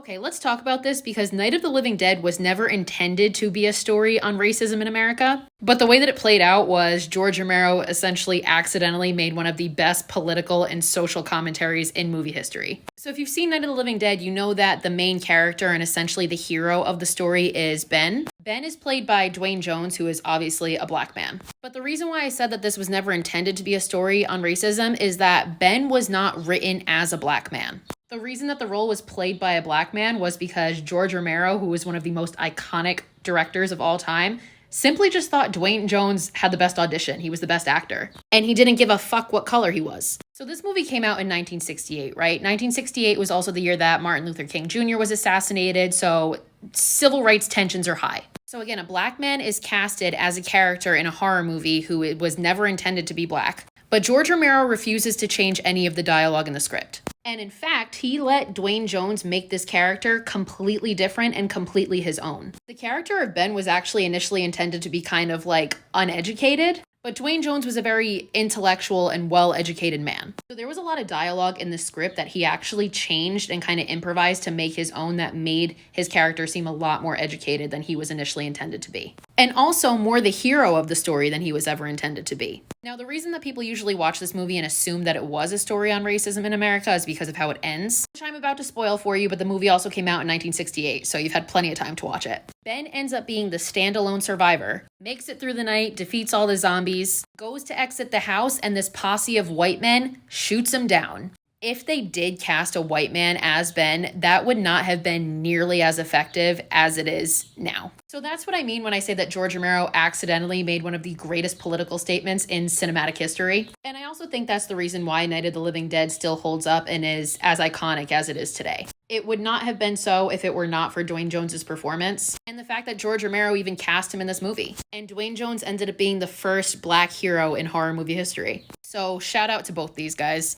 Okay, let's talk about this because Night of the Living Dead was never intended to be a story on racism in America. But the way that it played out was George Romero essentially accidentally made one of the best political and social commentaries in movie history. So if you've seen Night of the Living Dead, you know that the main character and essentially the hero of the story is Ben. Ben is played by Dwayne Jones, who is obviously a black man. But the reason why I said that this was never intended to be a story on racism is that Ben was not written as a black man. The reason that the role was played by a black man was because George Romero, who was one of the most iconic directors of all time, simply just thought Dwayne Jones had the best audition. He was the best actor. And he didn't give a fuck what color he was. So this movie came out in 1968, right? 1968 was also the year that Martin Luther King Jr. was assassinated, so civil rights tensions are high. So again, a black man is casted as a character in a horror movie who was never intended to be black. But George Romero refuses to change any of the dialogue in the script. And in fact, he let Dwayne Jones make this character completely different and completely his own. The character of Ben was actually initially intended to be kind of like uneducated, but Dwayne Jones was a very intellectual and well-educated man. So there was a lot of dialogue in the script that he actually changed and kind of improvised to make his own that made his character seem a lot more educated than he was initially intended to be. And also more the hero of the story than he was ever intended to be. Now, the reason that people usually watch this movie and assume that it was a story on racism in America is because of how it ends, which I'm about to spoil for you, but the movie also came out in 1968, so you've had plenty of time to watch it. Ben ends up being the standalone survivor, makes it through the night, defeats all the zombies, goes to exit the house, and this posse of white men shoots him down. If they did cast a white man as Ben, that would not have been nearly as effective as it is now. So that's what I mean when I say that George Romero accidentally made one of the greatest political statements in cinematic history. And I also think that's the reason why Night of the Living Dead still holds up and is as iconic as it is today. It would not have been so if it were not for Dwayne Jones's performance and the fact that George Romero even cast him in this movie. And Dwayne Jones ended up being the first black hero in horror movie history. So shout out to both these guys.